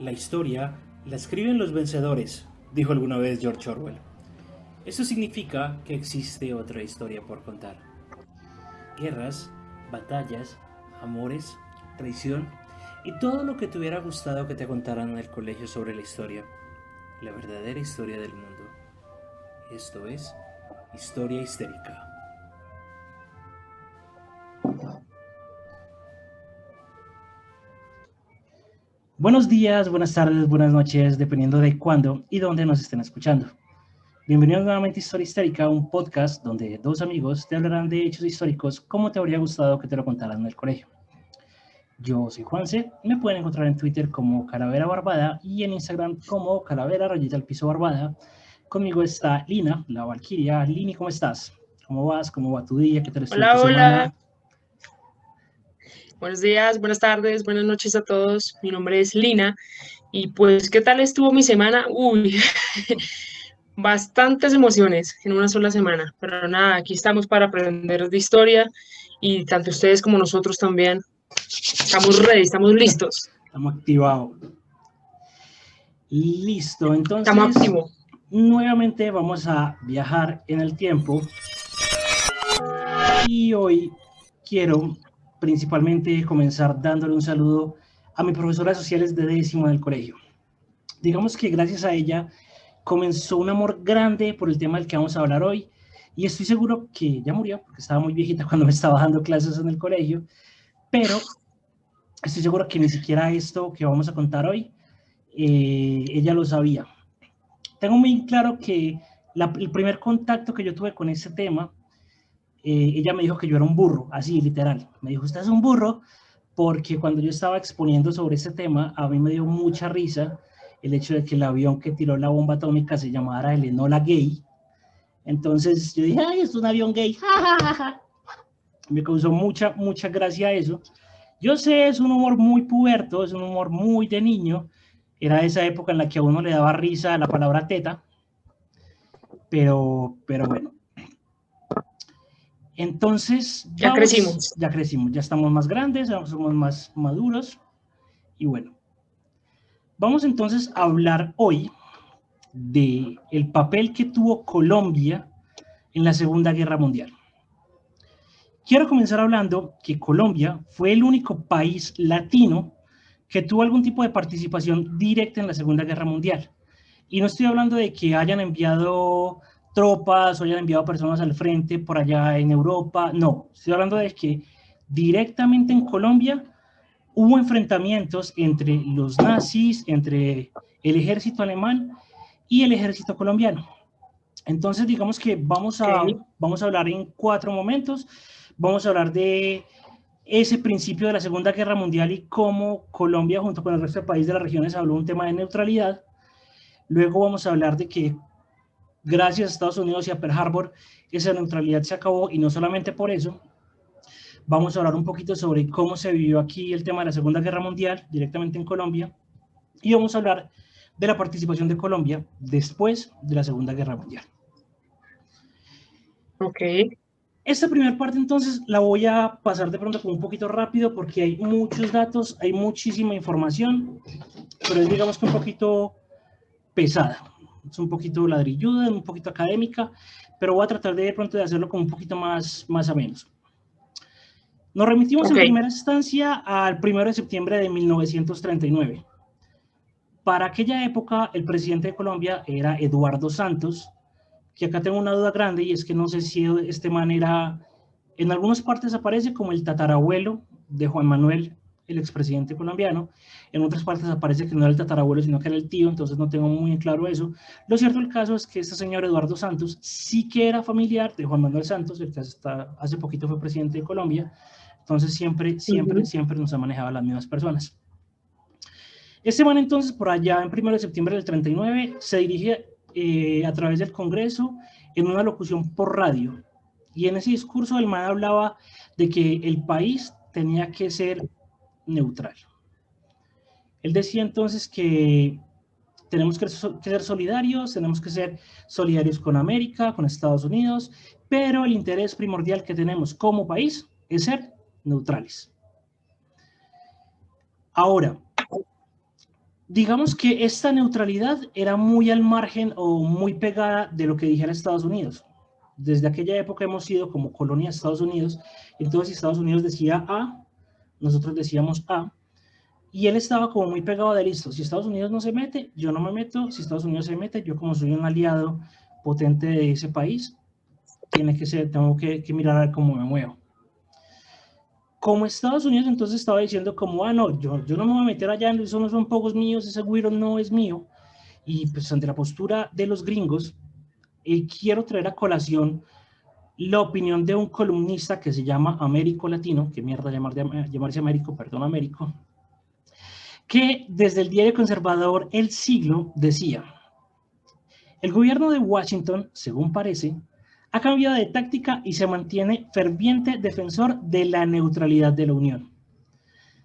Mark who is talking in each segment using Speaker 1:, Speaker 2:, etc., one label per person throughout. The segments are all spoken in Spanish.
Speaker 1: La historia la escriben los vencedores, dijo alguna vez George Orwell. Eso significa que existe otra historia por contar. Guerras, batallas, amores, traición y todo lo que te hubiera gustado que te contaran en el colegio sobre la historia. La verdadera historia del mundo. Esto es Historia Histérica. Buenos días, buenas tardes, buenas noches, dependiendo de cuándo y dónde nos estén escuchando. Bienvenidos nuevamente a Historia Histérica, un podcast donde dos amigos te hablarán de hechos históricos como te habría gustado que te lo contaran en el colegio. Yo soy Juanse, me pueden encontrar en Twitter como Calavera Barbada y en Instagram como Calavera_Barbada. Conmigo está Lina, la Valquiria. Lini, ¿cómo estás? ¿Cómo vas? ¿Cómo va tu día? ¿Qué tal estuvo tu semana?
Speaker 2: Hola. Buenos días, buenas tardes, buenas noches a todos. Mi nombre es Lina y pues, ¿qué tal estuvo mi semana? Uy, bastantes emociones en una sola semana, pero nada, aquí estamos para aprender de historia y tanto ustedes como nosotros también. Estamos ready, estamos listos,
Speaker 1: Estamos activados. Listo,
Speaker 2: estamos
Speaker 1: entonces
Speaker 2: activos.
Speaker 1: nuevamente vamos a viajar en el tiempo y hoy quiero principalmente comenzar dándole un saludo a mi profesora de sociales de décimo del colegio. Digamos que gracias a ella comenzó un amor grande por el tema del que vamos a hablar hoy y estoy seguro que ya murió porque estaba muy viejita cuando me estaba dando clases en el colegio, pero estoy seguro que ni siquiera esto que vamos a contar hoy ella lo sabía. Tengo muy claro que el primer contacto que yo tuve con ese tema, ella me dijo que yo era un burro, así literal. Me dijo, usted es un burro, porque cuando yo estaba exponiendo sobre ese tema, a mí me dio mucha risa el hecho de que el avión que tiró la bomba atómica se llamara el Enola Gay. Entonces yo dije, ay, es un avión gay. Me causó mucha gracia eso. Yo sé, es un humor muy puberto, es un humor muy de niño. Era esa época en la que a uno le daba risa la palabra teta, pero bueno. Entonces,
Speaker 2: Ya
Speaker 1: vamos,
Speaker 2: crecimos.
Speaker 1: ya crecimos, ya estamos más grandes, ya somos más maduros y bueno. Vamos entonces a hablar hoy de el papel que tuvo Colombia en la Segunda Guerra Mundial. Quiero comenzar hablando que Colombia fue el único país latino que tuvo algún tipo de participación directa en la Segunda Guerra Mundial. Y no estoy hablando de que hayan enviado tropas o hayan enviado personas al frente por allá en Europa, no, estoy hablando de que directamente en Colombia hubo enfrentamientos entre los nazis, entre el ejército alemán y el ejército colombiano. Entonces, digamos que
Speaker 2: Ok.
Speaker 1: vamos a hablar en 4 momentos. Vamos a hablar de ese principio de la Segunda Guerra Mundial y cómo Colombia, junto con el resto de países de las regiones, habló un tema de neutralidad. Luego vamos a hablar de que gracias a Estados Unidos y a Pearl Harbor, esa neutralidad se acabó y no solamente por eso. Vamos a hablar un poquito sobre cómo se vivió aquí el tema de la Segunda Guerra Mundial directamente en Colombia y vamos a hablar de la participación de Colombia después de la Segunda Guerra Mundial.
Speaker 2: Ok.
Speaker 1: Esta primera parte entonces la voy a pasar de pronto como un poquito rápido porque hay muchos datos, hay muchísima información, pero es digamos que un poquito pesada, es un poquito ladrilluda, un poquito académica, pero voy a tratar de pronto de hacerlo como un poquito más a menos. Nos remitimos en
Speaker 2: Ok.
Speaker 1: primera instancia al 1 de septiembre de 1939. Para aquella época, el presidente de Colombia era Eduardo Santos, que acá tengo una duda grande y es que no sé si este man era, en algunas partes aparece como el tatarabuelo de Juan Manuel, el expresidente colombiano, en otras partes aparece que no era el tatarabuelo, sino que era el tío, entonces no tengo muy claro eso. Lo cierto del caso es que este señor Eduardo Santos sí que era familiar de Juan Manuel Santos, el que hasta hace poquito fue presidente de Colombia, entonces siempre nos ha manejado a las mismas personas. Este man entonces por allá en 1 de septiembre del 39 se dirige a través del Congreso en una locución por radio y en ese discurso el man hablaba de que el país tenía que ser neutral. Él decía entonces que tenemos que ser solidarios, tenemos que ser solidarios con América, con Estados Unidos, pero el interés primordial que tenemos como país es ser neutrales. Ahora, Digamos que esta neutralidad era muy al margen o muy pegada de lo que dijera Estados Unidos. Desde aquella época hemos sido como colonia de Estados Unidos, entonces si Estados Unidos decía A, nosotros decíamos A, y él estaba como muy pegado de listo. Si Estados Unidos no se mete, yo no me meto. Si Estados Unidos se mete, yo como soy un aliado potente de ese país, tengo que mirar a ver cómo me muevo. Como Estados Unidos entonces estaba diciendo como, no, yo no me voy a meter allá, eso no son pocos míos, ese güiro no es mío. Y pues ante la postura de los gringos, quiero traer a colación la opinión de un columnista que se llama Américo Latino, que mierda llamarse Américo, perdón, Américo, que desde el diario conservador El Siglo decía: el gobierno de Washington, según parece, ha cambiado de táctica y se mantiene ferviente defensor de la neutralidad de la Unión.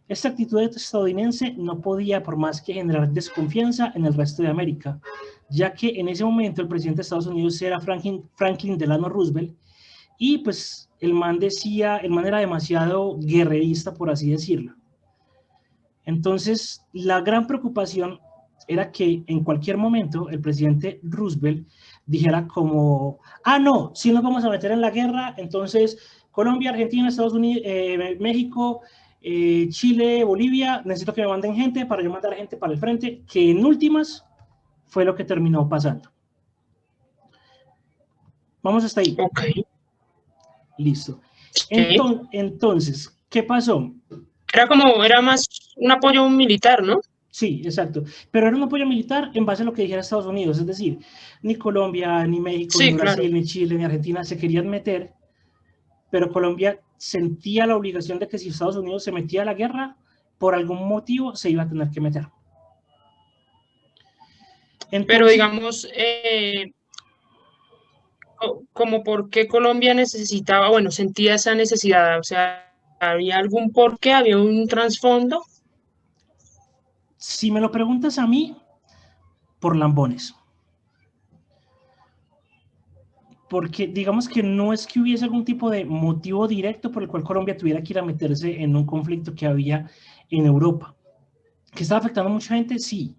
Speaker 1: Esta actitud estadounidense no podía por más que generar desconfianza en el resto de América, ya que en ese momento el presidente de Estados Unidos era Franklin Delano Roosevelt, y pues el man era demasiado guerrerista, por así decirlo. Entonces, la gran preocupación era que en cualquier momento el presidente Roosevelt dijera como, no, si nos vamos a meter en la guerra, entonces Colombia, Argentina, Estados Unidos, México, Chile, Bolivia, necesito que me manden gente para yo mandar gente para el frente, que en últimas fue lo que terminó pasando. Vamos hasta ahí.
Speaker 2: Ok.
Speaker 1: Listo.
Speaker 2: Sí.
Speaker 1: Entonces, ¿qué pasó?
Speaker 2: Era más un apoyo militar, ¿no?
Speaker 1: Sí, exacto. Pero era un apoyo militar en base a lo que dijera Estados Unidos. Es decir, ni Colombia, ni México,
Speaker 2: Sí,
Speaker 1: ni Brasil,
Speaker 2: claro.
Speaker 1: ni Chile, ni Argentina se querían meter, pero Colombia sentía la obligación de que si Estados Unidos se metía a la guerra, por algún motivo se iba a tener que meter.
Speaker 2: Entonces, pero digamos, como por qué Colombia necesitaba, bueno, sentía esa necesidad, o sea, ¿había algún porqué? ¿Había un trasfondo?
Speaker 1: Si me lo preguntas a mí, por lambones. Porque digamos que no es que hubiese algún tipo de motivo directo por el cual Colombia tuviera que ir a meterse en un conflicto que había en Europa. ¿Que estaba afectando a mucha gente? Sí.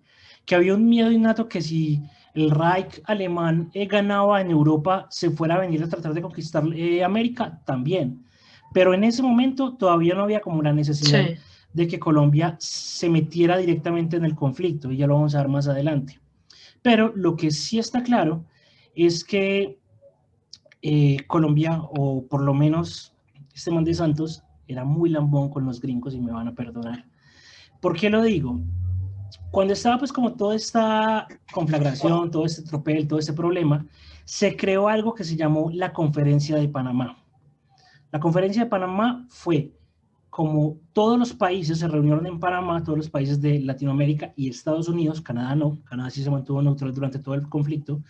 Speaker 1: ¿Que había un miedo innato que si el Reich alemán ganaba en Europa, se fuera a venir a tratar de conquistar América? También. Pero en ese momento todavía no había como la necesidad de que Colombia se metiera directamente en el conflicto, y ya lo vamos a ver más adelante. Pero lo que sí está claro es que Colombia, o por lo menos este man de Santos, era muy lambón con los gringos, y me van a perdonar. ¿Por qué lo digo? Cuando estaba pues como toda esta conflagración, todo este tropel, todo este problema, se creó algo que se llamó la Conferencia de Panamá. La Conferencia de Panamá fue como todos los países se reunieron en Panamá, todos los países de Latinoamérica y Estados Unidos, Canadá no, Canadá sí se mantuvo neutral durante todo el conflicto,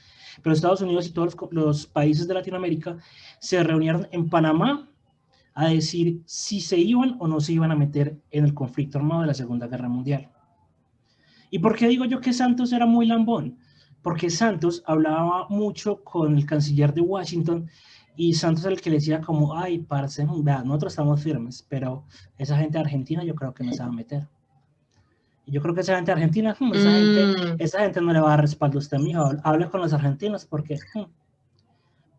Speaker 1: pero Estados Unidos y todos los países de Latinoamérica se reunieron en Panamá a decir si se iban o no se iban a meter en el conflicto armado de la Segunda Guerra Mundial. ¿Y por qué digo yo que Santos era muy lambón? Porque Santos hablaba mucho con el canciller de Washington, y Santos era el que le decía como, ay, parce, nosotros estamos firmes, pero esa gente de Argentina yo creo que no se va a meter. Y yo creo que esa gente de Argentina, esa gente no le va a dar respaldo a usted, mijo, hable con los argentinos, porque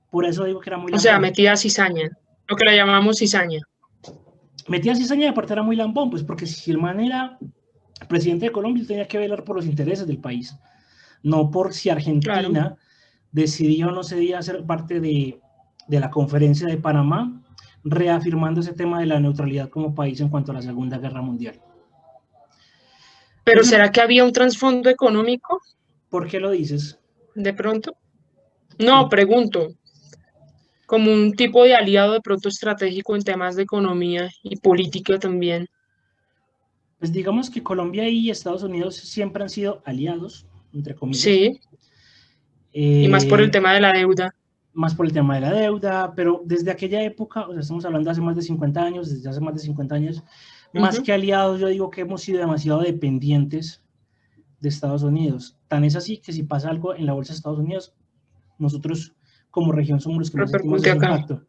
Speaker 1: por eso digo que era muy lambón.
Speaker 2: O sea, metía cizaña, lo que le llamamos cizaña.
Speaker 1: Metía cizaña, y aparte era muy lambón, pues porque si el man era presidente de Colombia, tenía que velar por los intereses del país, no por si Argentina decidía o no decidía ser parte de la Conferencia de Panamá, reafirmando ese tema de la neutralidad como país en cuanto a la Segunda Guerra Mundial.
Speaker 2: ¿Pero será que había un trasfondo económico?
Speaker 1: ¿Por qué lo dices?
Speaker 2: ¿De pronto? No, pregunto. Como un tipo de aliado de pronto estratégico en temas de economía y política también.
Speaker 1: Pues digamos que Colombia y Estados Unidos siempre han sido aliados, entre comillas.
Speaker 2: Sí. Y más por el tema de la deuda.
Speaker 1: Más por el tema de la deuda, pero desde aquella época, o sea, estamos hablando de hace más de 50 años, desde hace más de 50 años, más que aliados, yo digo que hemos sido demasiado dependientes de Estados Unidos. Tan es así que si pasa algo en la bolsa de Estados Unidos, nosotros como región somos los que más sentimos ese impacto.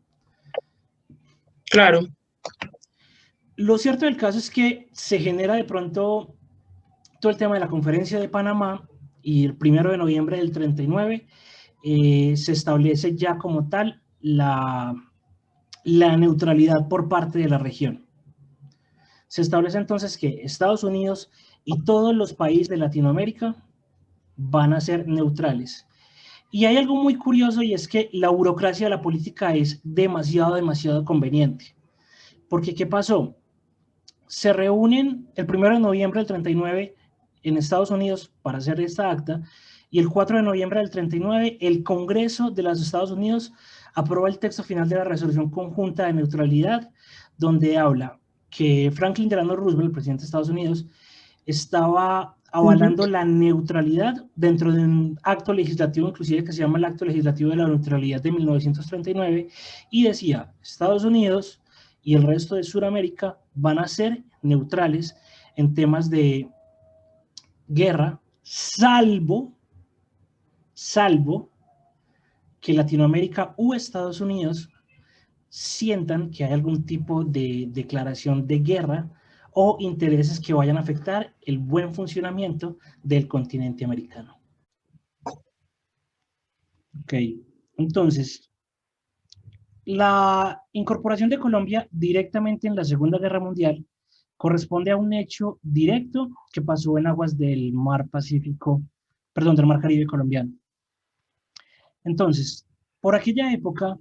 Speaker 2: Claro.
Speaker 1: Lo cierto del caso es que se genera de pronto todo el tema de la Conferencia de Panamá, y el 1 de noviembre del 39 se establece ya como tal la neutralidad por parte de la región. Se establece entonces que Estados Unidos y todos los países de Latinoamérica van a ser neutrales. Y hay algo muy curioso, y es que la burocracia de la política es demasiado conveniente. Porque, ¿qué pasó? Se reúnen el 1 de noviembre del 39 en Estados Unidos para hacer esta acta, y el 4 de noviembre del 39 el Congreso de los Estados Unidos aprueba el texto final de la resolución conjunta de neutralidad, donde habla que Franklin Delano Roosevelt, el presidente de Estados Unidos, estaba avalando la neutralidad dentro de un acto legislativo, inclusive que se llama el Acto Legislativo de la Neutralidad de 1939, y decía: Estados Unidos y el resto de Sudamérica van a ser neutrales en temas de guerra, salvo que Latinoamérica u Estados Unidos sientan que hay algún tipo de declaración de guerra o intereses que vayan a afectar el buen funcionamiento del continente americano. Ok, entonces, la incorporación de Colombia directamente en la Segunda Guerra Mundial corresponde a un hecho directo que pasó en aguas del mar Pacífico, perdón, del mar Caribe colombiano. Entonces, por aquella época,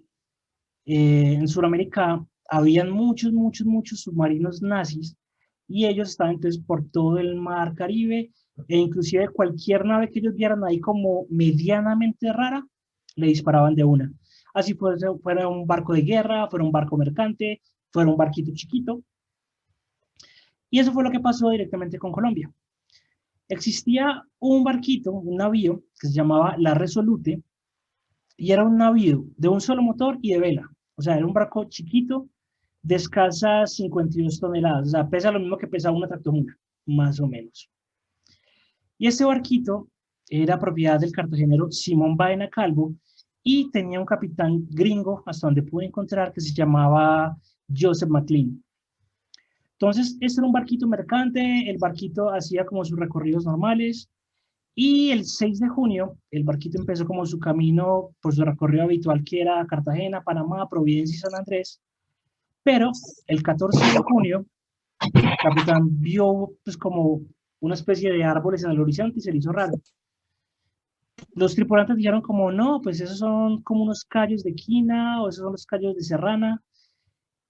Speaker 1: en Sudamérica habían muchos submarinos nazis, y ellos estaban entonces por todo el mar Caribe, e inclusive cualquier nave que ellos vieran ahí como medianamente rara, le disparaban de una. Así fuera un barco de guerra, fuera un barco mercante, fuera un barquito chiquito. Y eso fue lo que pasó directamente con Colombia. Existía un barquito, un navío, que se llamaba La Resolute, y era un navío de un solo motor y de vela. O sea, era un barco chiquito de escasas 52 toneladas. O sea, pesa lo mismo que pesa una tractomula, más o menos. Y este barquito era propiedad del cartagenero Simón Baena Calvo, y tenía un capitán gringo, hasta donde pude encontrar, que se llamaba Joseph McLean. Entonces, este era un barquito mercante, el barquito hacía como sus recorridos normales, y el 6 de junio el barquito empezó como su camino por su recorrido habitual, que era Cartagena, Panamá, Providencia y San Andrés, pero el 14 de junio el capitán vio pues como una especie de árboles en el horizonte y se le hizo raro. Los tripulantes dijeron como: no, pues esos son como unos cayos de quina, o esos son los cayos de serrana,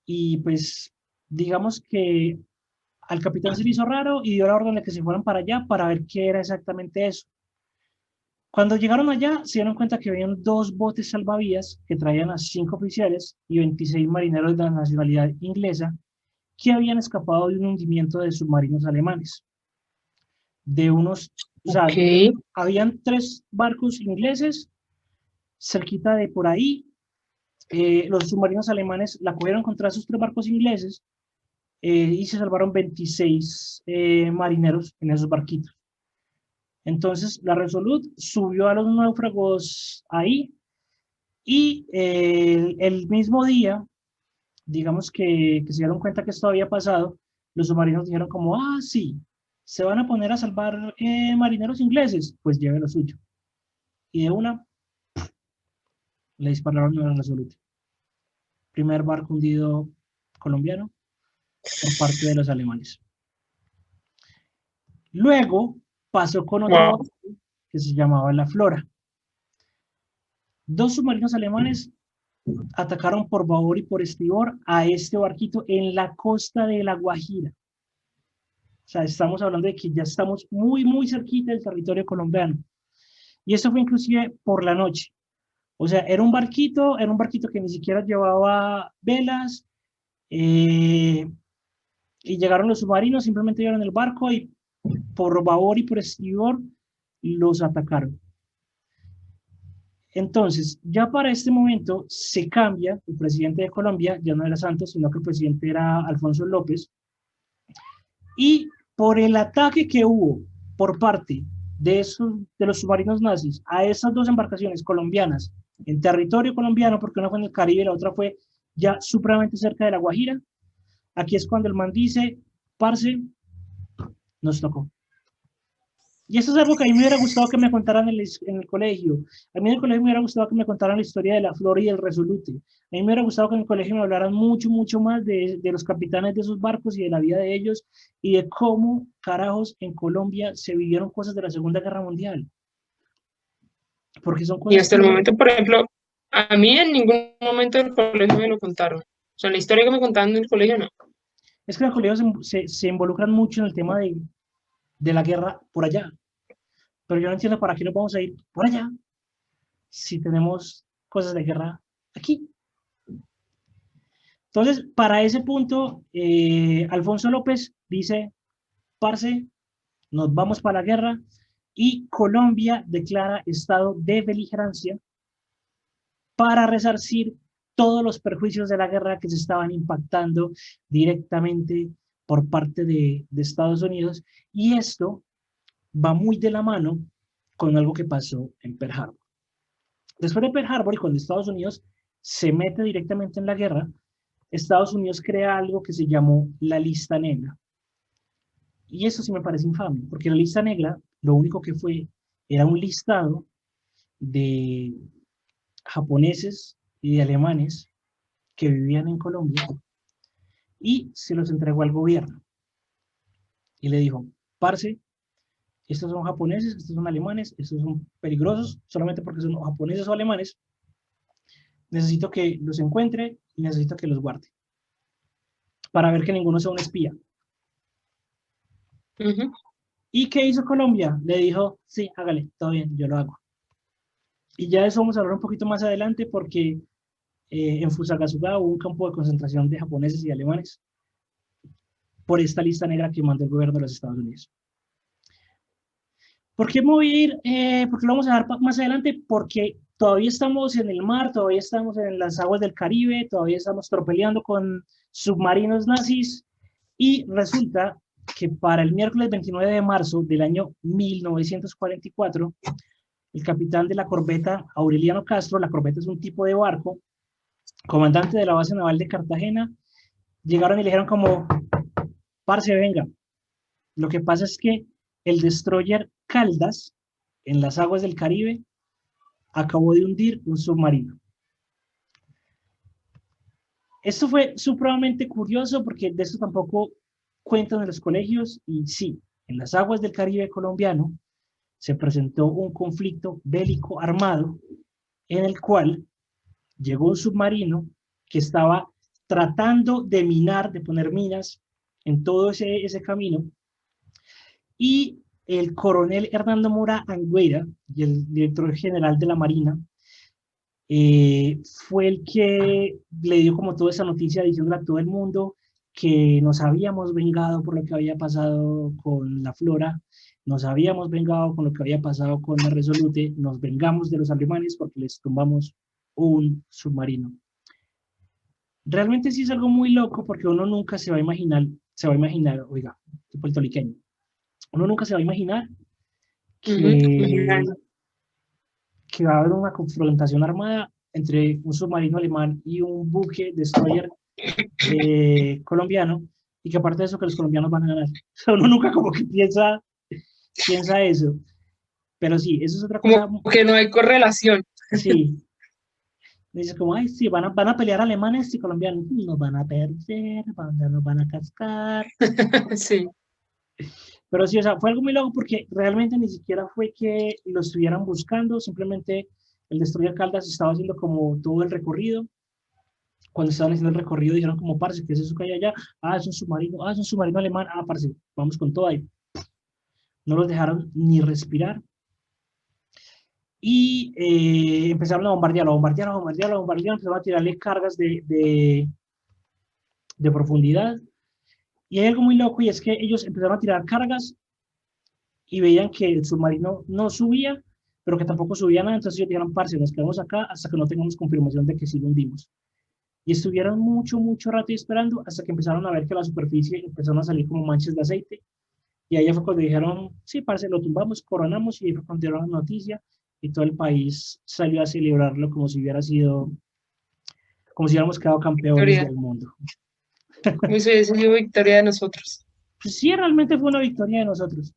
Speaker 1: y pues digamos que al capitán se le hizo raro y dio la orden de que se fueran para allá para ver qué era exactamente eso. Cuando llegaron allá, se dieron cuenta que habían 2 botes salvavidas que traían a 5 oficiales y 26 marineros de la nacionalidad inglesa, que habían escapado de un hundimiento de submarinos alemanes. De unos, o sea, habían 3 barcos ingleses cerquita de por ahí. Los submarinos alemanes la cogieron contra esos 3 barcos ingleses, y se salvaron 26 marineros en esos barquitos. Entonces, la Resolute subió a los náufragos ahí, y el mismo día, digamos que se dieron cuenta que esto había pasado, los submarinos dijeron como: ah, sí, se van a poner a salvar marineros ingleses, pues lleve lo suyo. Y de una, le dispararon a la Resolute. Primer barco hundido colombiano por parte de los alemanes. Luego pasó con otro barco que se llamaba La Flora. 2 submarinos alemanes atacaron por babor y por estribor a este barquito en la costa de La Guajira. O sea, estamos hablando de que ya estamos muy cerquita del territorio colombiano. Y esto fue inclusive por la noche. O sea, era un barquito que ni siquiera llevaba velas, y llegaron los submarinos, simplemente vieron el barco y por babor y por estribor los atacaron. Entonces, ya para este momento se cambia el presidente de Colombia, ya no era Santos, sino que el presidente era Alfonso López, y por el ataque que hubo por parte de los submarinos nazis a esas 2 embarcaciones colombianas en territorio colombiano, porque una fue en el Caribe y la otra fue ya supremamente cerca de La Guajira, aquí es cuando el man dice: parce, nos tocó. Y eso es algo que a mí me hubiera gustado que me contaran en el colegio. A mí en el colegio me hubiera gustado que me contaran la historia de la Flora y el Resolute. A mí me hubiera gustado que en el colegio me hablaran mucho, mucho más de los capitanes de esos barcos y de la vida de ellos y de cómo, carajos, en Colombia se vivieron cosas de la Segunda Guerra Mundial. Porque son
Speaker 2: Y
Speaker 1: cosas
Speaker 2: hasta
Speaker 1: que
Speaker 2: el
Speaker 1: uno,
Speaker 2: momento, por ejemplo, a mí en ningún momento del colegio me lo contaron. O sea, la historia que me contaban en el colegio no.
Speaker 1: es que los colegios se involucran mucho en el tema de la guerra por allá. Pero yo no entiendo para qué nos vamos a ir por allá si tenemos cosas de guerra aquí. Entonces, para ese punto, Alfonso López dice, parce, nos vamos para la guerra y Colombia declara estado de beligerancia para resarcir todos los perjuicios de la guerra que se estaban impactando directamente por parte de Estados Unidos. Y esto va muy de la mano con algo que pasó en Pearl Harbor. Después de Pearl Harbor y cuando Estados Unidos se mete directamente en la guerra, Estados Unidos crea algo que se llamó la lista negra. Y eso sí me parece infame, porque la lista negra lo único que fue era un listado de japoneses y de alemanes que vivían en Colombia y se los entregó al gobierno. Y le dijo, parce, estos son japoneses, estos son alemanes, estos son peligrosos, solamente porque son japoneses o alemanes. Necesito que los encuentre y necesito que los guarde para ver que ninguno sea un espía.
Speaker 2: Ujú.
Speaker 1: ¿Y qué hizo Colombia? Le dijo, sí, hágale, todo bien, yo lo hago. Y ya de eso vamos a hablar un poquito más adelante porque en Fusagasugá hubo un campo de concentración de japoneses y alemanes por esta lista negra que mandó el gobierno de los Estados Unidos. ¿Por qué me voy a ir? Porque lo vamos a dar más adelante, porque todavía estamos en el mar, todavía estamos en las aguas del Caribe, todavía estamos tropeleando con submarinos nazis y resulta que para el miércoles 29 de marzo del año 1944, el capitán de la corbeta Aureliano Castro, la corbeta es un tipo de barco, comandante de la base naval de Cartagena, llegaron y le dijeron como, parce, venga, lo que pasa es que el destroyer Caldas, en las aguas del Caribe, acabó de hundir un submarino. Esto fue supremamente curioso porque de esto tampoco cuentan en los colegios y sí, en las aguas del Caribe colombiano se presentó un conflicto bélico armado en el cual llegó un submarino que estaba tratando de minar, de poner minas en todo ese camino y el coronel Hernando Mora Anguera y el director general de la Marina fue el que le dio como toda esa noticia diciendo a todo el mundo que nos habíamos vengado por lo que había pasado con la Flora, nos habíamos vengado con lo que había pasado con la Resolute, nos vengamos de los alemanes porque les tumbamos un submarino. Realmente sí es algo muy loco porque uno nunca se va a imaginar, oiga, puertorriqueño, uno nunca se va a imaginar que,
Speaker 2: Ujú.
Speaker 1: que va a haber una confrontación armada entre un submarino alemán y un buque destroyer colombiano, y que aparte de eso que los colombianos van a ganar. O sea, uno nunca como que piensa eso. Pero sí, eso es otra
Speaker 2: Como
Speaker 1: cosa,
Speaker 2: que no hay correlación.
Speaker 1: sí. Dice como, ay, sí, van a pelear alemanes y colombianos. Nos van a perder, nos van a cascar.
Speaker 2: Sí,
Speaker 1: Pero sí, o sea, fue algo muy loco porque realmente ni siquiera fue que lo estuvieran buscando, simplemente el Destroyer Caldas estaba haciendo como todo el recorrido. Cuando estaban haciendo el recorrido dijeron como, parce, ¿qué es eso que hay allá? Ah, es un submarino, es un submarino alemán, parce, vamos con todo ahí. No los dejaron ni respirar y empezaron a empezaron a tirarle cargas de profundidad. Y hay algo muy loco y es que ellos empezaron a tirar cargas y veían que el submarino no subía, pero que tampoco subía nada, entonces ellos dijeron, parce, nos quedamos acá hasta que no tengamos confirmación de que sí lo hundimos. Y estuvieron mucho, mucho rato esperando hasta que empezaron a ver que la superficie empezaron a salir como manchas de aceite. Y ahí fue cuando dijeron, sí, parce, lo tumbamos, coronamos, y ahí fue cuando dieron la noticia y todo el país salió a celebrarlo como si hubiera sido, como si hubiéramos quedado campeones
Speaker 2: victoria.
Speaker 1: del mundo.
Speaker 2: Como si hubiese sido victoria de nosotros.
Speaker 1: Pues sí, realmente fue una victoria de nosotros.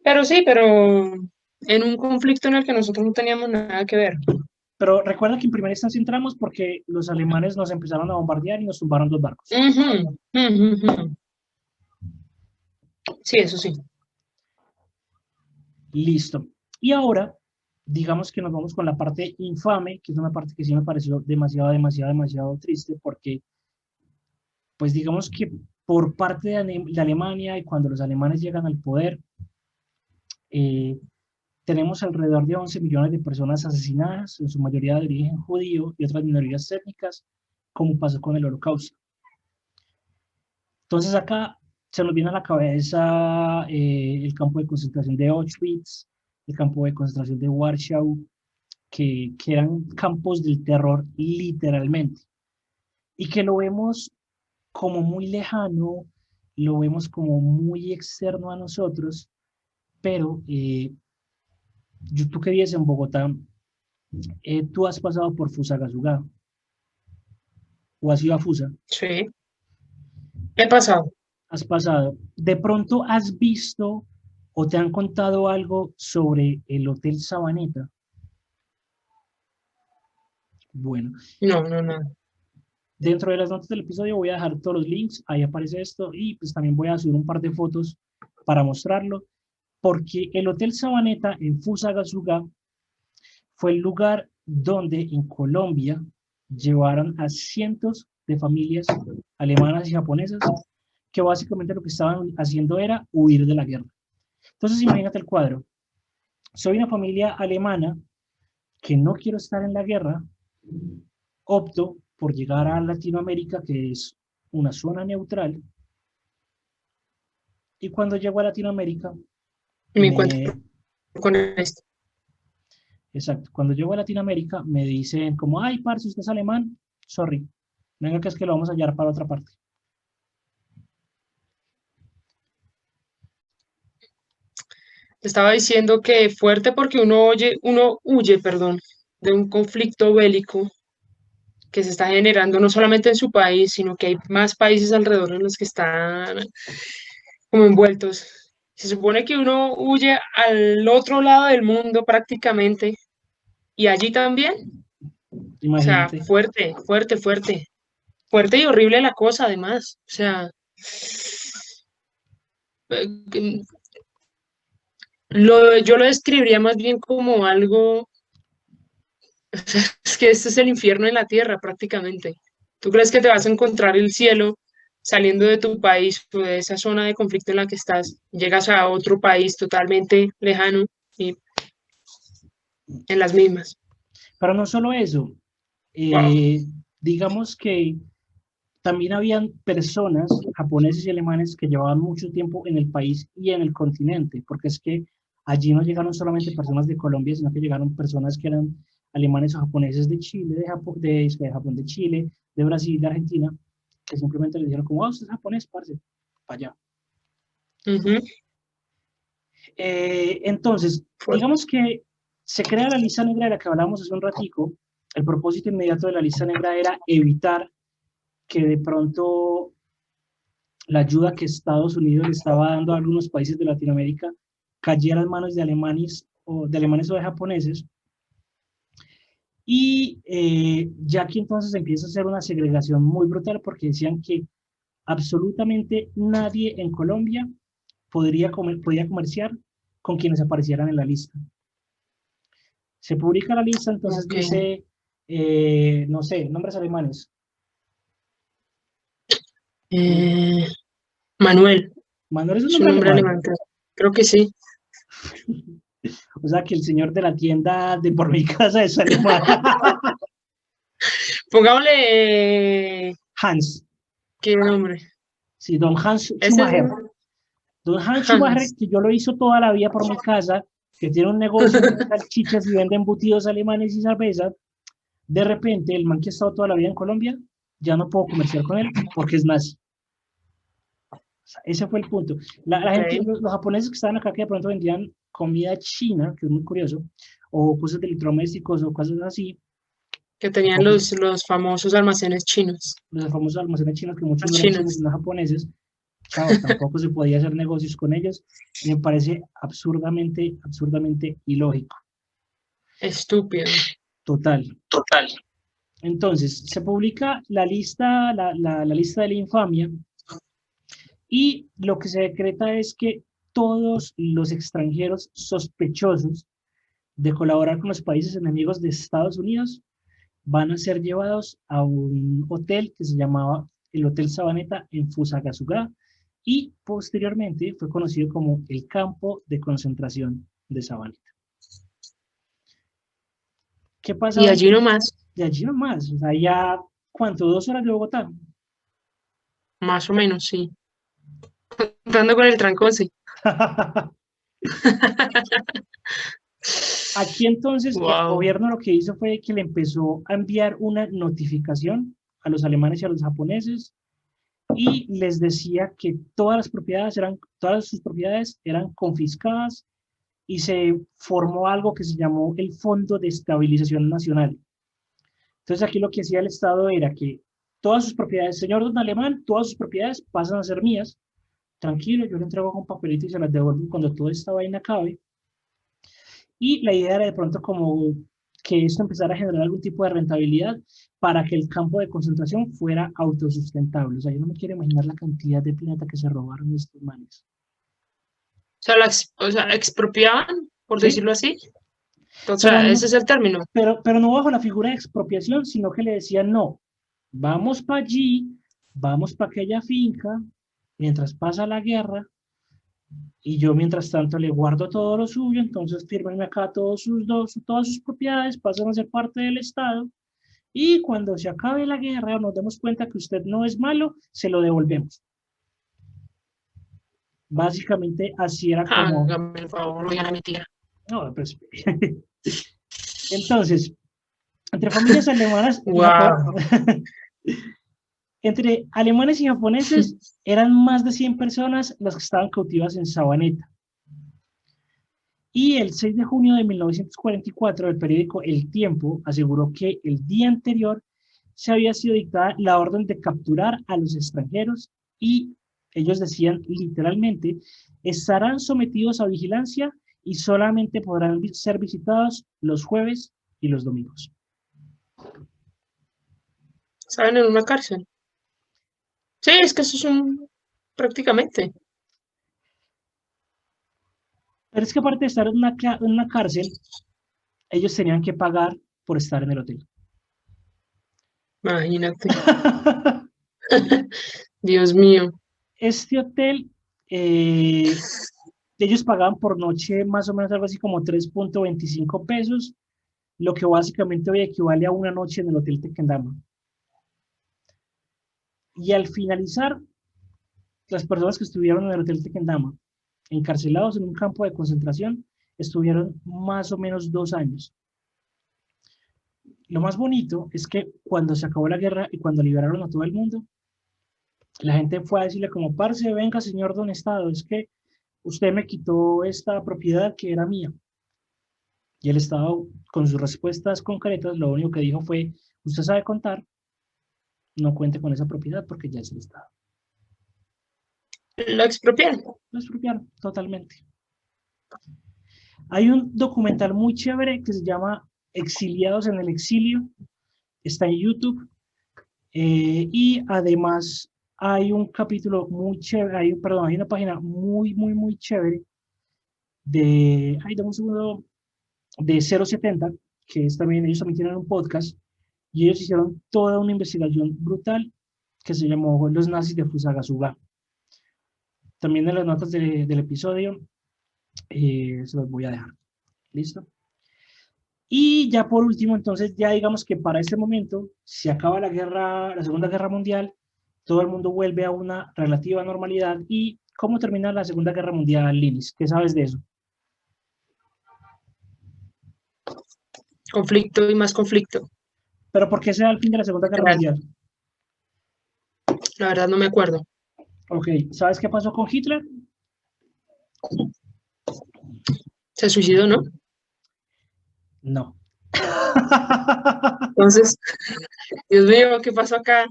Speaker 2: Pero sí, pero en un conflicto en el que nosotros no teníamos nada que ver.
Speaker 1: Pero recuerda que en primera instancia entramos porque los alemanes nos empezaron a bombardear y nos tumbaron 2 barcos.
Speaker 2: Ujú, ujú, ujú. Sí, eso sí.
Speaker 1: Listo. Y ahora, digamos que nos vamos con la parte infame, que es una parte que sí me pareció demasiado, demasiado, demasiado triste, porque, pues digamos que por parte de Alemania y cuando los alemanes llegan al poder, eh, tenemos alrededor de 11 millones de personas asesinadas, en su mayoría de origen judío y otras minorías étnicas, como pasó con el Holocausto. Entonces acá se nos viene a la cabeza el campo de concentración de Auschwitz, el campo de concentración de Warsaw, que eran campos del terror literalmente, y que lo vemos como muy lejano, lo vemos como muy externo a nosotros, pero tú que vives en Bogotá, tú has pasado por Fusagasugá o has ido a Fusa,
Speaker 2: Sí. ¿Qué pasado?
Speaker 1: has pasado, de pronto has visto o te han contado algo sobre el Hotel Sabaneta. Bueno,
Speaker 2: No, no, no.
Speaker 1: dentro de las notas del episodio voy a dejar todos los links, ahí aparece esto y pues también voy a subir un par de fotos para mostrarlo, porque el Hotel Sabaneta en Fusagasugá fue el lugar donde en Colombia llevaron a cientos de familias alemanas y japonesas que básicamente lo que estaban haciendo era huir de la guerra. Entonces imagínate el cuadro. Soy una familia alemana que no quiero estar en la guerra, opto por llegar a Latinoamérica, que es una zona neutral, y cuando llego a Latinoamérica,
Speaker 2: Me encuentro
Speaker 1: me,
Speaker 2: con esto.
Speaker 1: exacto, cuando llego a Latinoamérica me dicen como, ay, parce, usted es alemán, sorry, venga que es que lo vamos a hallar para otra parte.
Speaker 2: Te estaba diciendo que fuerte porque uno huye, perdón, de un conflicto bélico que se está generando no solamente en su país, sino que hay más países alrededor en los que están como envueltos. Se supone que uno huye al otro lado del mundo prácticamente y allí también. O sea,
Speaker 1: Imagínate.
Speaker 2: fuerte, fuerte, fuerte. Fuerte y horrible la cosa, además. O sea, eh, yo lo describiría más bien como algo, es que este es el infierno en la tierra prácticamente. ¿Tú crees que te vas a encontrar el cielo saliendo de tu país o de esa zona de conflicto en la que estás? Llegas a otro país totalmente lejano y en las mismas.
Speaker 1: Pero no solo eso,
Speaker 2: Wow.
Speaker 1: digamos que también habían personas, japoneses y alemanes, que llevaban mucho tiempo en el país y en el continente, porque es que allí no llegaron solamente personas de Colombia, sino que llegaron personas que eran alemanes o japoneses de Chile, de Japón, de Chile, de Brasil, de Argentina, que simplemente le dijeron como, usted es japonés, parce, para allá.
Speaker 2: Ujú.
Speaker 1: Entonces, digamos que se crea la lista negra de la que hablábamos hace un ratico. El propósito inmediato de la lista negra era evitar que de pronto la ayuda que Estados Unidos le estaba dando a algunos países de Latinoamérica cayera en manos de alemanes o de japoneses. Y ya que entonces empieza a ser una segregación muy brutal porque decían que absolutamente nadie en Colombia podía comerciar con quienes aparecieran en la lista. Se publica la lista, entonces
Speaker 2: Ok.
Speaker 1: dice, no sé, nombres alemanes.
Speaker 2: Eh, Manuel,
Speaker 1: Manuel es un
Speaker 2: es un
Speaker 1: nombre
Speaker 2: nombre
Speaker 1: alemán.
Speaker 2: alemán, creo que sí.
Speaker 1: O sea que el señor de la tienda de por mi casa es alemán.
Speaker 2: Pongámosle,
Speaker 1: Hans.
Speaker 2: ¿qué nombre?
Speaker 1: Sí, don Hans
Speaker 2: Ese es
Speaker 1: Schumacher. Don Hans Schumacher,
Speaker 2: Hans.
Speaker 1: que yo lo hizo toda la vida por mi casa, que tiene un negocio de salchichas y vende embutidos alemanes y cerveza. De repente, el man que ha estado toda la vida en Colombia, ya no puedo comerciar con él porque es nazi. O sea, ese fue el punto. La
Speaker 2: Ok.
Speaker 1: gente, los japoneses que estaban acá que de pronto vendían comida china, que es muy curioso, o cosas de electrodomésticos o cosas así,
Speaker 2: Que tenían
Speaker 1: o
Speaker 2: los famosos almacenes chinos.
Speaker 1: los famosos almacenes chinos que muchos
Speaker 2: Los
Speaker 1: no eran chinos
Speaker 2: chinos.
Speaker 1: sino japoneses, Chao, tampoco se podía hacer negocios con ellos. Y me parece absurdamente ilógico.
Speaker 2: Estúpido.
Speaker 1: Total.
Speaker 2: Total.
Speaker 1: Entonces, se publica la lista de la infamia y lo que se decreta es que todos los extranjeros sospechosos de colaborar con los países enemigos de Estados Unidos van a ser llevados a un hotel que se llamaba el Hotel Sabaneta en Fusagasugá y posteriormente fue conocido como el campo de concentración de Sabaneta. ¿Qué
Speaker 2: Y
Speaker 1: pasaba?
Speaker 2: allí nomás,
Speaker 1: De allí nomás, o sea, ya, ¿cuánto? 2 horas de Bogotá.
Speaker 2: más o menos, sí. Contando con el trancón, sí.
Speaker 1: Aquí entonces el
Speaker 2: Wow.
Speaker 1: gobierno lo que hizo fue que le empezó a enviar una notificación a los alemanes y a los japoneses y les decía que todas sus propiedades eran confiscadas y se formó algo que se llamó el Fondo de Estabilización Nacional. Entonces aquí lo que hacía el Estado era que todas sus propiedades, señor don alemán, todas sus propiedades pasan a ser mías, tranquilo, yo le entrego un papelito y se las devuelvo cuando toda esta vaina acabe. Y la idea era de pronto como que esto empezara a generar algún tipo de rentabilidad para que el campo de concentración fuera autosustentable. O sea, yo no me quiero imaginar la cantidad de plata que se robaron estos manes.
Speaker 2: O sea, o sea, expropiaban, por
Speaker 1: ¿Sí?
Speaker 2: decirlo así. O
Speaker 1: Pero
Speaker 2: sea, ese
Speaker 1: no,
Speaker 2: es el término.
Speaker 1: pero no bajo la figura de expropiación, sino que le decían, no, vamos para allí, vamos para aquella finca, mientras pasa la guerra, y yo mientras tanto le guardo todo lo suyo, entonces fírmenme acá todas sus propiedades, pasan a ser parte del Estado, y cuando se acabe la guerra o nos demos cuenta que usted no es malo, se lo devolvemos. Básicamente así era como...
Speaker 2: Hágame el favor, oiga la mentira.
Speaker 1: No, pues, entonces, entre familias alemanas y japonesas,
Speaker 2: Wow.
Speaker 1: entre alemanes y japoneses eran más de 100 personas las que estaban cautivas en Sabaneta. Y el 6 de junio de 1944, el periódico El Tiempo aseguró que el día anterior se había sido dictada la orden de capturar a los extranjeros y ellos decían literalmente, estarán sometidos a vigilancia y solamente podrán ser visitados los jueves y los domingos.
Speaker 2: ¿Saben? En una cárcel. Sí, es que eso es un... prácticamente.
Speaker 1: Pero es que aparte de estar en una cárcel, ellos tenían que pagar por estar en el hotel.
Speaker 2: Imagínate. Dios mío.
Speaker 1: Este hotel, ellos pagaban por noche más o menos algo así como 3.25 pesos, lo que básicamente hoy equivale a una noche en el Hotel Tequendama. Y al finalizar, las personas que estuvieron en el Hotel Tequendama, encarcelados en un campo de concentración, estuvieron más o menos 2 años. Lo más bonito es que cuando se acabó la guerra y cuando liberaron a todo el mundo, la gente fue a decirle como, parce, venga, señor don Estado, es que usted me quitó esta propiedad que era mía. Y el Estado, con sus respuestas concretas, lo único que dijo fue, usted sabe contar, no cuente con esa propiedad porque ya es el Estado.
Speaker 2: Lo expropiaron.
Speaker 1: Lo expropiaron totalmente. Hay un documental muy chévere que se llama Exiliados en el Exilio, está en YouTube, y además hay un capítulo muy chévere, hay una página muy chévere dame un segundo, de 070, que es también, ellos también tienen un podcast, y ellos hicieron toda una investigación brutal que se llamó Los nazis de Fusagasugá. También en las notas del episodio se los voy a dejar. ¿Listo? Y ya por último, entonces, ya digamos que para este momento se acaba la guerra, la Segunda Guerra Mundial, todo el mundo vuelve a una relativa normalidad. ¿Y cómo termina la Segunda Guerra Mundial, Linis? ¿Qué sabes de eso?
Speaker 2: Conflicto y más conflicto.
Speaker 1: ¿Pero por qué se da el fin de la Segunda Guerra
Speaker 2: Real.
Speaker 1: Mundial?
Speaker 2: La verdad no me acuerdo.
Speaker 1: Ok, ¿sabes qué pasó con Hitler?
Speaker 2: Se suicidó, ¿no?
Speaker 1: No.
Speaker 2: Entonces, Dios mío, ¿qué pasó acá?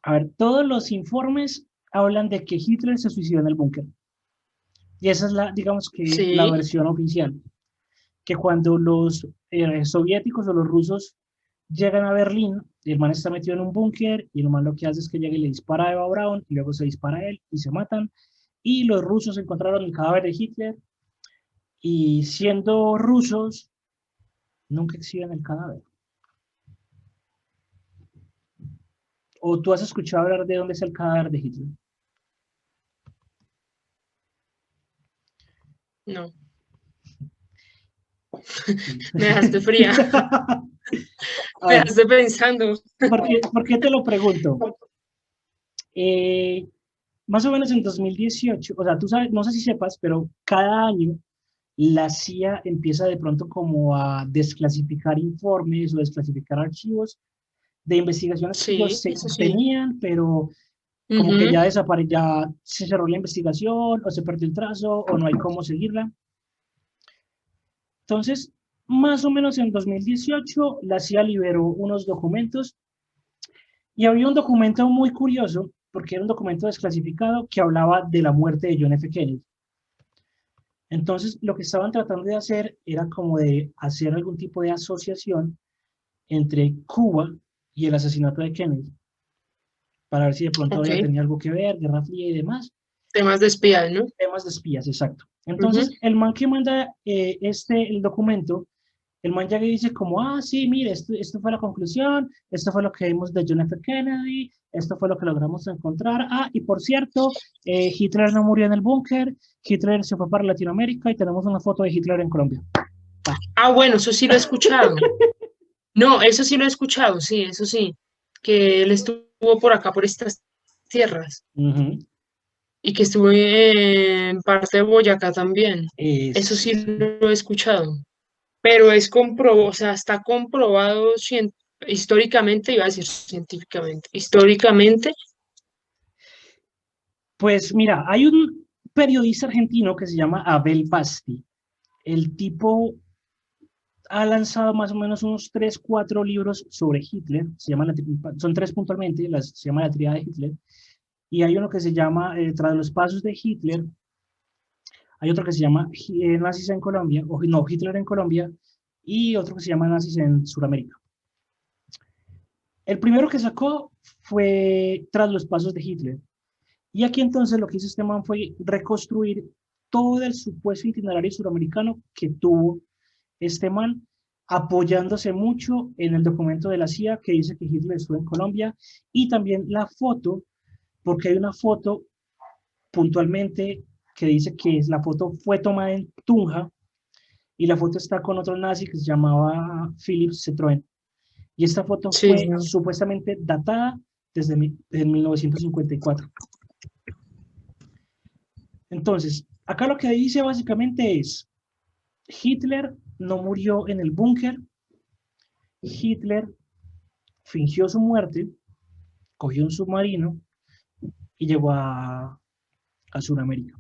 Speaker 1: A ver, todos los informes hablan de que Hitler se suicidó en el búnker. Y esa es digamos que la
Speaker 2: Sí,
Speaker 1: versión oficial, que cuando los soviéticos o los rusos llegan a Berlín, el man está metido en un búnker y el man lo que hace es que llega y le dispara a Eva Braun y luego se dispara a él y se matan. Y los rusos encontraron el cadáver de Hitler y siendo rusos, nunca exhiben el cadáver. ¿O tú has escuchado hablar de dónde es el cadáver de Hitler?
Speaker 2: no,
Speaker 1: Sí.
Speaker 2: me dejaste fría,
Speaker 1: A
Speaker 2: me
Speaker 1: ver,
Speaker 2: dejaste pensando.
Speaker 1: por qué te lo pregunto? Eh, Más o menos en 2018, o sea, tú sabes, no sé si sepas, pero cada año la CIA empieza de pronto como a desclasificar informes o desclasificar archivos de investigaciones que ellos
Speaker 2: Sí, eso sí.
Speaker 1: tenían, pero como que
Speaker 2: Ujú.
Speaker 1: ya ya se cerró la investigación o se perdió el trazo o no hay cómo seguirla. Entonces, más o menos en 2018, la CIA liberó unos documentos y había un documento muy curioso, porque era un documento desclasificado que hablaba de la muerte de John F. Kennedy. Entonces, lo que estaban tratando de hacer era como de hacer algún tipo de asociación entre Cuba y el asesinato de Kennedy, para ver si de pronto
Speaker 2: Ok,
Speaker 1: había tenido algo que ver, Guerra Fría y demás.
Speaker 2: temas de espías, ¿no?
Speaker 1: Temas de espías, exacto.
Speaker 2: Ujú.
Speaker 1: Entonces, el man que manda el documento, el man llega y dice como, ah, sí, mire, esto fue la conclusión, esto fue lo que vimos de John F. Kennedy, esto fue lo que logramos encontrar. Ah, y por cierto, Hitler no murió en el búnker, Hitler se fue para Latinoamérica y tenemos una foto de Hitler en Colombia. Pa.
Speaker 2: Ah, bueno, eso sí lo he escuchado. No, eso sí lo he escuchado, sí, eso sí, que él estuvo por acá, por estas tierras,
Speaker 1: Ujú.
Speaker 2: y que estuvo en parte de Boyacá también. Eso sí
Speaker 1: Es,
Speaker 2: lo he escuchado. Pero es comprobado, o sea, está comprobado históricamente, iba a decir científicamente, históricamente.
Speaker 1: pues mira, hay un periodista argentino que se llama Abel Basti. El tipo ha lanzado más o menos unos 3 4 libros sobre Hitler, son 3 puntualmente, se llama La Tríada de Hitler, y hay uno que se llama Tras los Pasos de Hitler, hay otro que se llama Nazis en Colombia, o no, Hitler en Colombia, y otro que se llama Nazis en Sudamérica. El primero que sacó fue Tras los Pasos de Hitler, y aquí entonces lo que hizo este man fue reconstruir todo el supuesto itinerario suramericano que tuvo este man, apoyándose mucho en el documento de la CIA que dice que Hitler estuvo en Colombia y también la foto, porque hay una foto puntualmente que dice que la foto fue tomada en Tunja y la foto está con otro nazi que se llamaba Philipp Citroën. Y esta foto
Speaker 2: Sí,
Speaker 1: fue
Speaker 2: sí.
Speaker 1: supuestamente datada desde 1954. Entonces, acá lo que dice básicamente es, Hitler no murió en el búnker, Hitler fingió su muerte, cogió un submarino y llegó a Sudamérica.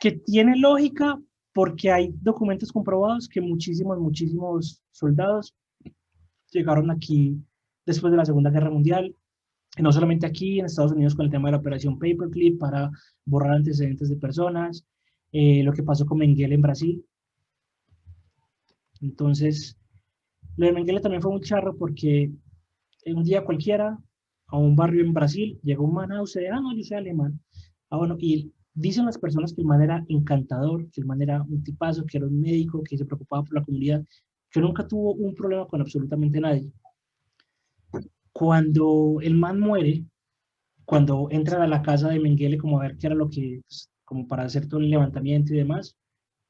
Speaker 1: Que tiene lógica porque hay documentos comprobados que muchísimos soldados llegaron aquí después de la Segunda Guerra Mundial, y no solamente aquí en Estados Unidos con el tema de la operación Paperclip para borrar antecedentes de personas, lo que pasó con Mengele en Brasil. Entonces, lo de Mengele también fue un charro porque un día cualquiera a un barrio en Brasil llegó un man a usted, ah, no, yo soy alemán. Ah, bueno, y dicen las personas que el man era encantador, que el man era un tipazo, que era un médico, que se preocupaba por la comunidad, que nunca tuvo un problema con absolutamente nadie. Cuando el man muere, cuando entran a la casa de Mengele como a ver qué era lo que, pues, como para hacer todo el levantamiento y demás,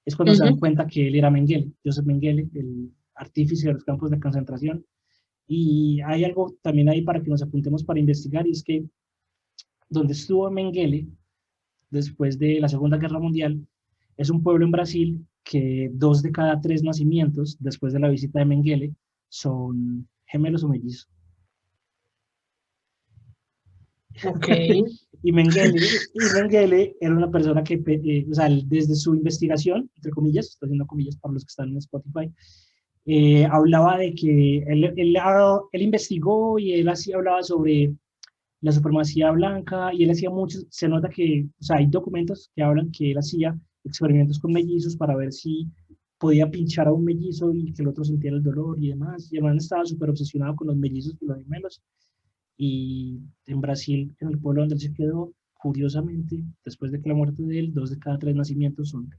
Speaker 1: es cuando se dan
Speaker 2: Ujú.
Speaker 1: cuenta que él era Mengele, Joseph Mengele, el artífice de los campos de concentración. Y hay algo también ahí para que nos apuntemos para investigar, y es que donde estuvo Mengele después de la Segunda Guerra Mundial es un pueblo en Brasil que 2 de cada 3 nacimientos después de la visita de Mengele son gemelos o mellizos.
Speaker 2: Ok,
Speaker 1: Y Mengele era una persona que, o sea, desde su investigación, entre comillas, estoy haciendo comillas para los que están en Spotify, hablaba de que él investigó y él así hablaba sobre la supremacía blanca, y él hacía muchos, se nota que, o sea, hay documentos que hablan que él hacía experimentos con mellizos para ver si podía pinchar a un mellizo y que el otro sintiera el dolor y demás. Y el man estaba súper obsesionado con los mellizos y los gemelos. Y en Brasil, en el pueblo donde él se quedó, curiosamente, después de que la muerte de él, 2 de cada 3 nacimientos son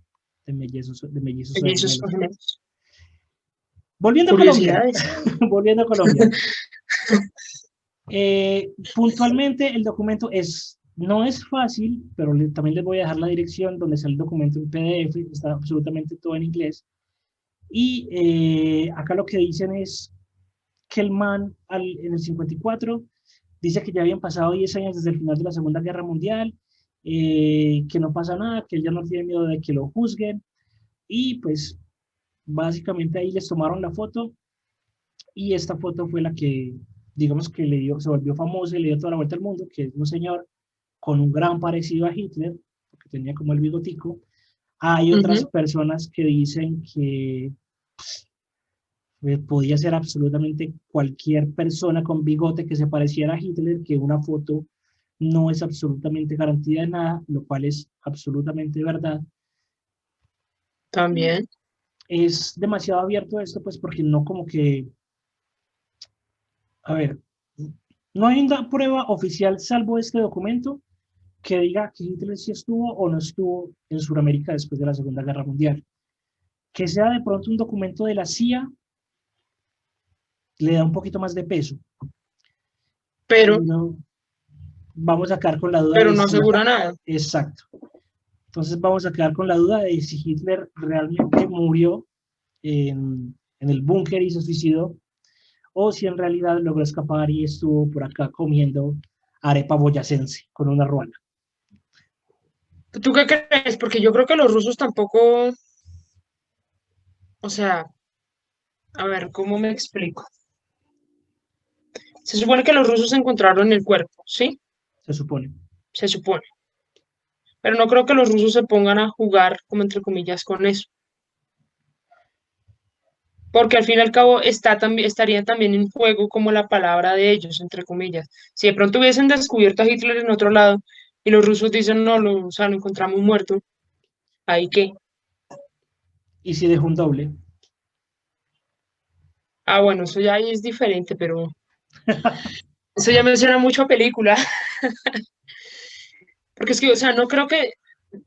Speaker 1: de mellizos o de
Speaker 2: Mellizos o
Speaker 1: gemelos.
Speaker 2: gemelos.
Speaker 1: Volviendo a Colombia,
Speaker 2: Curiosidades.
Speaker 1: volviendo a Colombia. Puntualmente el documento no es fácil, pero también les voy a dejar la dirección donde está el documento en PDF, está absolutamente todo en inglés. Y acá lo que dicen es que el man en el 54 dice que ya habían pasado 10 años desde el final de la Segunda Guerra Mundial, que no pasa nada, que él ya no tiene miedo de que lo juzguen, y pues básicamente ahí les tomaron la foto, y esta foto fue la que, digamos que se volvió famosa y le dio toda la vuelta al mundo, que es un señor con un gran parecido a Hitler, porque tenía como el bigotico. Hay otras personas que dicen que podía ser absolutamente cualquier persona con bigote que se pareciera a Hitler, que una foto no es absolutamente garantía de nada, lo cual es absolutamente verdad.
Speaker 2: También.
Speaker 1: Es demasiado abierto esto, pues porque no como que, a ver, no hay una prueba oficial salvo este documento que diga que Hitler sí estuvo o no estuvo en Sudamérica después de la Segunda Guerra Mundial. Que sea de pronto un documento de la CIA le da un poquito más de peso.
Speaker 2: Pero
Speaker 1: No, vamos a quedar con la duda
Speaker 2: pero
Speaker 1: de
Speaker 2: no
Speaker 1: si,
Speaker 2: asegura nada.
Speaker 1: exacto. Entonces vamos a quedar con la duda de si Hitler realmente murió en el búnker y se suicidó, o si en realidad logró escapar y estuvo por acá comiendo arepa boyacense con una ruana.
Speaker 2: ¿Tú qué crees? Porque yo creo que los rusos tampoco, o sea, a ver, ¿cómo me explico? Se supone que los rusos encontraron el cuerpo, ¿sí?
Speaker 1: Se supone.
Speaker 2: Se supone. Pero no creo que los rusos se pongan a jugar, como entre comillas, con eso. Porque al fin y al cabo estaría también en juego como la palabra de ellos, entre comillas. Si de pronto hubiesen descubierto a Hitler en otro lado y los rusos dicen, no, o sea, lo encontramos muerto, ¿ahí qué?
Speaker 1: Y si dejó un doble.
Speaker 2: Ah, bueno, eso ya ahí es diferente, pero eso ya me suena mucho a película. Porque es que, o sea, no creo que,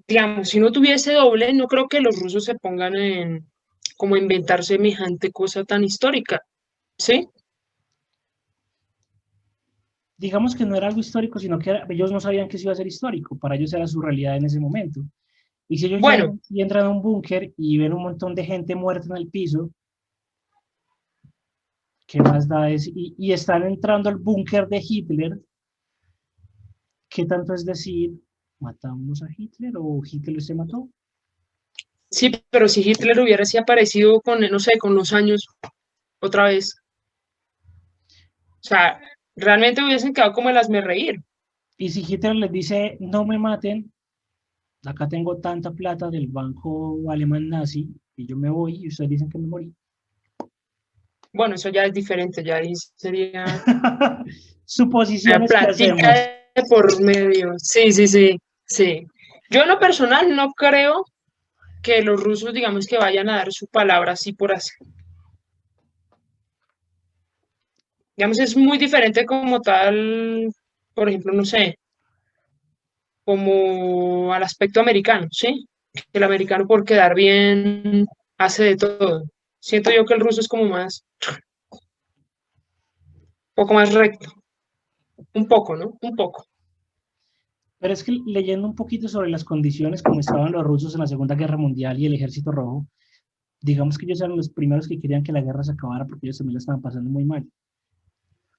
Speaker 2: digamos, si no tuviese doble, no creo que los rusos se pongan en como a inventar semejante cosa tan histórica, ¿sí?
Speaker 1: Digamos que no era algo histórico, sino que ellos no sabían que eso iba a ser histórico. Para ellos era su realidad en ese momento. Y si ellos
Speaker 2: Bueno,
Speaker 1: llegan y entran a un búnker y ven un montón de gente muerta en el piso, ¿qué más da? Y están entrando al búnker de Hitler, ¿qué tanto es decir, matamos a Hitler o Hitler se mató?
Speaker 2: sí, pero si Hitler hubiera así aparecido con, no sé, con los años otra vez, o sea, realmente hubiesen quedado como el reír.
Speaker 1: Y si Hitler les dice, no me maten, acá tengo tanta plata del banco alemán nazi, y yo me voy y ustedes dicen que me morí.
Speaker 2: Bueno, eso ya es diferente, ya ahí sería la
Speaker 1: Suposiciones que
Speaker 2: plática
Speaker 1: hacemos.
Speaker 2: de por medio. Sí, sí, sí, sí. Yo en lo personal no creo que los rusos, digamos, que vayan a dar su palabra así por así. Digamos, es muy diferente como tal, por ejemplo, no sé, como al aspecto americano, ¿sí? El americano por quedar bien hace de todo. Siento yo que el ruso es como más, un poco más recto, un poco, ¿no? Un poco.
Speaker 1: Pero es que leyendo un poquito sobre las condiciones como estaban los rusos en la Segunda Guerra Mundial y el Ejército Rojo, digamos que ellos eran los primeros que querían que la guerra se acabara porque ellos también la estaban pasando muy mal.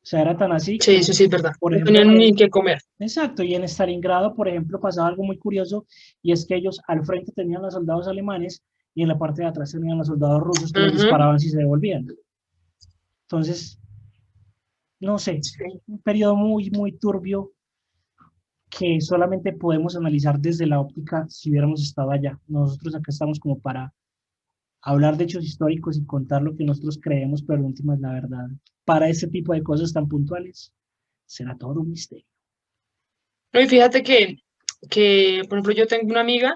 Speaker 1: O sea, era tan así
Speaker 2: Sí,
Speaker 1: que,
Speaker 2: eso sí es verdad.
Speaker 1: por
Speaker 2: No
Speaker 1: ejemplo,
Speaker 2: tenían ni qué comer.
Speaker 1: exacto, y en Stalingrado, por ejemplo, pasaba algo muy curioso, y es que ellos al frente tenían los soldados alemanes y en la parte de atrás tenían los soldados rusos que les
Speaker 2: Ujú.
Speaker 1: disparaban si se devolvían. Entonces, no sé,
Speaker 2: Sí.
Speaker 1: un periodo muy, muy turbio que solamente podemos analizar desde la óptica si hubiéramos estado allá. Nosotros acá estamos como para hablar de hechos históricos y contar lo que nosotros creemos, pero en últimas la verdad. Para ese tipo de cosas tan puntuales, será todo un misterio.
Speaker 2: No, y fíjate por ejemplo, yo tengo una amiga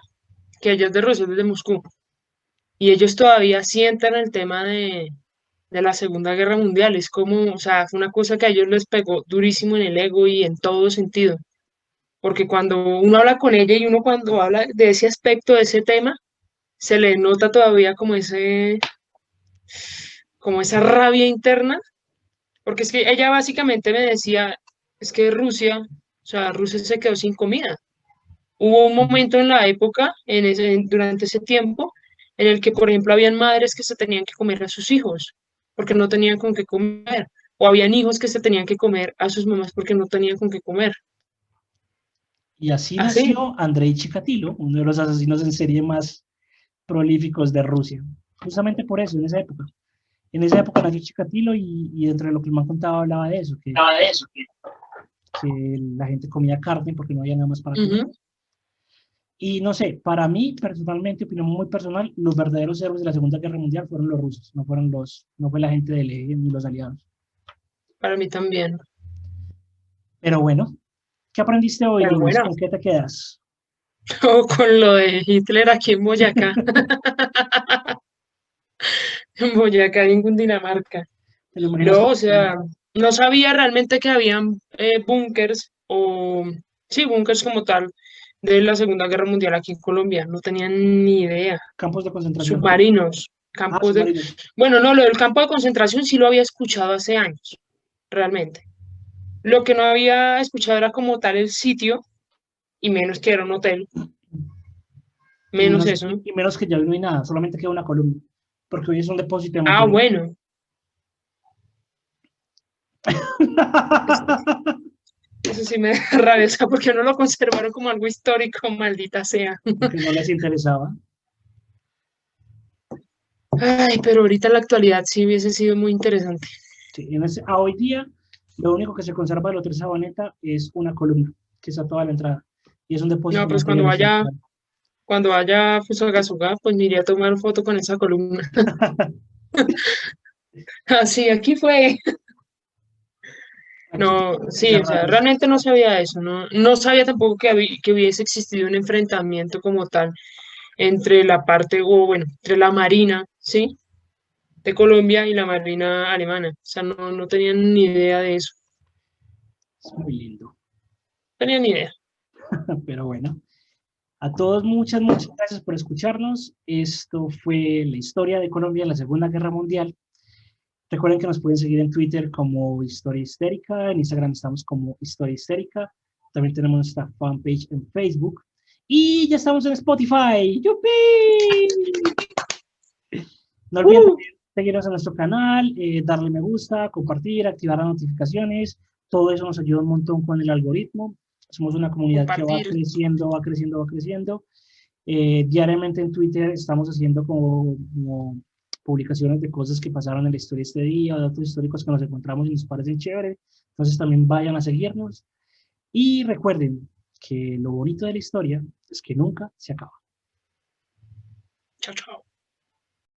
Speaker 2: que ella es de Rusia, es de Moscú, y ellos todavía sienten el tema de la Segunda Guerra Mundial. Es como, o sea, fue una cosa que a ellos les pegó durísimo en el ego y en todo sentido. Porque cuando uno habla con ella y uno cuando habla de ese aspecto, de ese tema, se le nota todavía como esa rabia interna, porque es que ella básicamente me decía, es que Rusia, o sea, Rusia se quedó sin comida. Hubo un momento en la época, durante ese tiempo, en el que, por ejemplo, habían madres que se tenían que comer a sus hijos porque no tenían con qué comer, o habían hijos que se tenían que comer a sus mamás porque no tenían con qué comer.
Speaker 1: Y así
Speaker 2: Así.
Speaker 1: nació Andrei Chikatilo, uno de los asesinos en serie más prolíficos de Rusia. Justamente por eso, en esa época. En esa época nació Chikatilo y dentro de lo que el man contaba hablaba de eso, que la gente comía carne porque no había nada más para comer.
Speaker 2: Ujú.
Speaker 1: Y no sé, para mí, personalmente, opinión muy personal, los verdaderos héroes de la Segunda Guerra Mundial fueron los rusos, no fue la gente del eje ni los aliados.
Speaker 2: Para mí también.
Speaker 1: Pero bueno, ¿qué aprendiste hoy,
Speaker 2: Pero
Speaker 1: Linis?
Speaker 2: bueno,
Speaker 1: ¿Con qué te quedas?
Speaker 2: o con lo de Hitler aquí en Boyacá, en Boyacá, en Cundinamarca.
Speaker 1: ¿Te lo imaginas
Speaker 2: No,
Speaker 1: como
Speaker 2: o sea, no sabía realmente que habían búnkers o, sí, búnkers como tal de la Segunda Guerra Mundial aquí en Colombia. No tenía ni idea.
Speaker 1: campos de concentración?
Speaker 2: Submarinos,
Speaker 1: Ah,
Speaker 2: campos de...
Speaker 1: submarinos.
Speaker 2: Bueno, no, lo del campo de concentración sí lo había escuchado hace años, realmente. Lo que no había escuchado era como tal el sitio, y menos que era un hotel, menos eso.
Speaker 1: Y menos que ya hoy no hay nada, solamente queda una columna, porque hoy es un depósito de
Speaker 2: Ah,
Speaker 1: material.
Speaker 2: bueno, eso sí me da rabia, o sea, porque no lo conservaron como algo histórico, maldita sea.
Speaker 1: Porque no les interesaba.
Speaker 2: Ay, pero ahorita en la actualidad sí hubiese sido muy interesante.
Speaker 1: Sí, a hoy día, lo único que se conserva del Hotel Sabaneta es una columna, que está toda la entrada, y es un
Speaker 2: No,
Speaker 1: depósito de
Speaker 2: pues
Speaker 1: materiales militares.
Speaker 2: cuando vaya a Fusagasugá, pues me iría a tomar foto con esa columna. Así, aquí fue.
Speaker 1: Aquí
Speaker 2: No,
Speaker 1: tengo
Speaker 2: sí,
Speaker 1: ese
Speaker 2: o sea,
Speaker 1: rato.
Speaker 2: realmente no sabía eso, no, no sabía tampoco que hubiese existido un enfrentamiento como tal entre la parte, o bueno, entre la Marina, ¿sí? De Colombia y la Marina alemana. O sea, no, no tenían ni idea de eso.
Speaker 1: Es muy lindo.
Speaker 2: No tenían ni idea.
Speaker 1: Pero bueno, a todos muchas gracias por escucharnos. Esto fue la historia de Colombia en la Segunda Guerra Mundial. Recuerden que nos pueden seguir en Twitter como Historia Histérica, en Instagram estamos como Historia Histérica, también tenemos nuestra fanpage en Facebook y ya estamos en Spotify. ¡Yupi! No olviden
Speaker 2: ¡Uh!
Speaker 1: también seguirnos en nuestro canal, darle me gusta, compartir, activar las notificaciones. Todo eso nos ayuda un montón con el algoritmo. Somos una comunidad que va
Speaker 2: Compartir.
Speaker 1: creciendo, va creciendo, va creciendo. Diariamente en Twitter estamos haciendo como publicaciones de cosas que pasaron en la historia este día, o datos históricos que nos encontramos y nos parecen chévere. Entonces también vayan a seguirnos. Y recuerden que lo bonito de la historia es que nunca se acaba.
Speaker 2: Chao, chao.